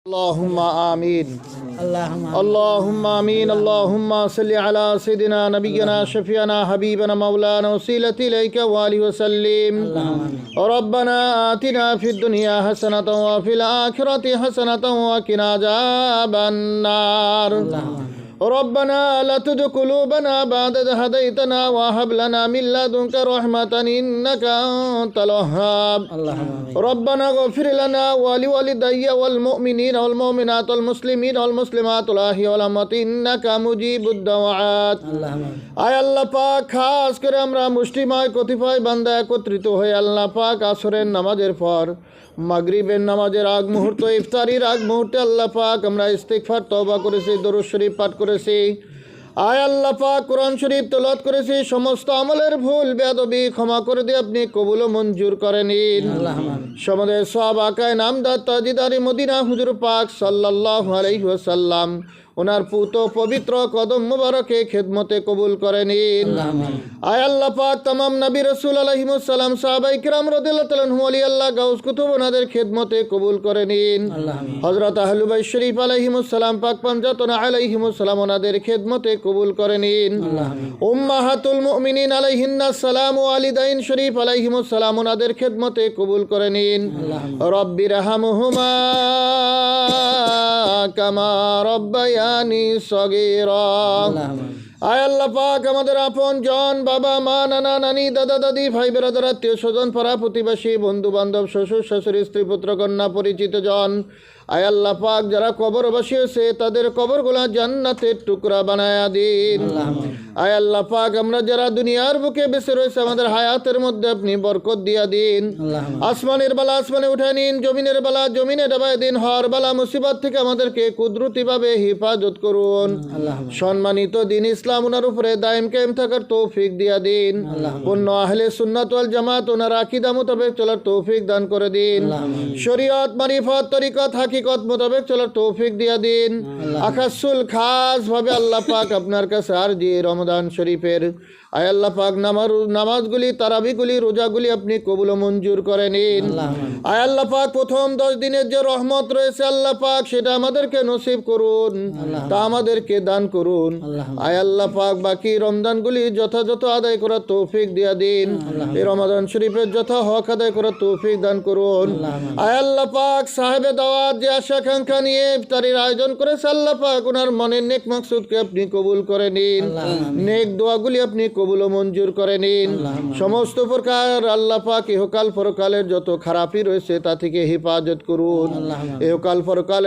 اللهم آمين اللهم آمين اللهم صل على سيدنا نبينا شفيعنا حبيبنا مولانا وسيلة إليك وآله وسلم ربنا آتنا في الدنيا حسنة وفي الآخرة حسنة وقنا عذاب النار ربنا لا تزغ قلوبنا بعد إذ هديتنا وهب لنا من لدنك رحمة إنك أنت الوهاب ربنا اغفر لنا ولوالدي والمؤمنين والمؤمنات والمسلمين والمسلمات الأحياء والأموات إنك مجيب الدعوات আয় আল্লাহ পাক, খাস করে আমরা মুষ্টিময় কতিপয় বান্দা একত্রিত হয়ে আল্লাহ পাক আসরের নামাজের পর মাগরিবের নামাজের আগ মুহূর্ত, ইফতারির আগ মুহূর্তে আল্লাহ পাক আমরা ইস্তিগফার তওবা করেছি, দরুদ শরীফ পাঠ করেছি। আয় আল্লাহ পাক কোরআন শরীফ তেলাওয়াত করেছি, সমস্ত আমলের ভুল বেয়াদবি ক্ষমা করে দিয়ে আপনি কবুল ও মঞ্জুর করে নিন। সমাদের সওয়াব আকায়ে নামদার তাজদারি মদিনা হুজুর পাক সাল্লাল্লাহু আলাইহি ওয়াসাল্লাম ওনার পুত পবিত্র কদম মুবারকে খেদমতে কবুল করে নিন। আয় আল্লাহ পাক तमाम নবী রাসূল আলাইহিমুস সালাম সাহাবায়ে কিরাম রাদিয়াল্লাহু তাআলা আনহুম ওলি আল্লাহ গাউস কুতুব ওনাদের খেদমতে কবুল করে নিন। হযরত আহলে বাইত শরীফ আলাইহিমুস সালাম পাক পাঞ্জাতন আলাইহিমুস সালাম ওনাদের খেদমতে কবুল করে নিন। উম্মাহাতুল মুমিনিন আলাইহিন্নাস সালাম ওয়ালিদাইন শরীফ আলাইহিমুস সালাম ওনাদের খেদমতে কবুল করে নিন। রব্বি রাহমহুমা কামা রব্বায়ানি সগীরা। আয় আল্লাহ পাক আমাদের আপন জন, বাবা মা, নানা নানি, দাদা দাদি, ভাই বেরাদার, আত্মীয় স্বজন, পাড়া প্রতিবেশী, বন্ধু বান্ধব, শ্বশুর শাশুড়ি, স্ত্রী পুত্র কন্যা, পরিচিত জন, আয় আল্লাহ পাক যারা কবরবাসী হয়েছে তাদের কবরগুলা জান্নাতের টুকরা বানায়া দিন। আয় আল্লাহ পাক আমরা যারা দুনিয়ার বুকে বেঁচে রয়েছে আমাদের হায়াতের মধ্যে আপনি বরকত দিয়া দিন। আসমানের বালা আসমানে উঠায় নিন, জমিনের বালা জমিনে ডাবায় দিন। হর বালা মুসিবত থেকে আমাদেরকে কুদরতিভাবে হেফাজত করুন। সম্মানিত দিন ইসলাম ওনার উপরে দায়েম কায়েম থাকার তৌফিক দিয়া দিন। পূর্ণ আহলে সুন্নাত ওয়াল জামাত ওনার আকীদা মোতাবেক চলার তৌফিক দান করে দিন। শরীয়ত মারিফত তরিকত হাকিকত মোতাবেক চলার তৌফিক দিয়া দিন। আকাশুল খাস ভাবে আল্লাহ পাক আপনার কাছে আরজি রমজান শরীফের আয় আল্লাহ পাক নামাজগুলি, তারাবিগুলি, রোজাগুলি আপনি কবুল ও মঞ্জুর করে নিন। আয় আল্লাহ পাক প্রথম 10 দিনের যে রহমত রয়েছে আল্লাহ পাক সেটা আমাদেরকে নসিব করুন, তা আমাদেরকে দান করুন। আয় আল্লাহ পাক বাকি রমজানগুলি যথাযথ আদায় করার তৌফিক দিয়া দিন। এই রমজান শরীফের যথা হক আদায় করার তৌফিক দান করুন। আয় আল্লাহ পাক সাহেবে দাওয়াত যে আশা আকাঙ্ক্ষা নিয়ে ইফতারির আয়োজন করেছে আল্লাহ পাক ওনার মনের নেক মাকসুদকে আপনি কবুল করে নিন। নেক দোয়াগুলি আপনি কবুল ও মঞ্জুর করে নিন। সমস্ত প্রকার আল্লাহ পাক ইহকাল পরকালের যত খারাপই রয়েছে তা থেকে হেফাজত করুন। ইহকাল পরকাল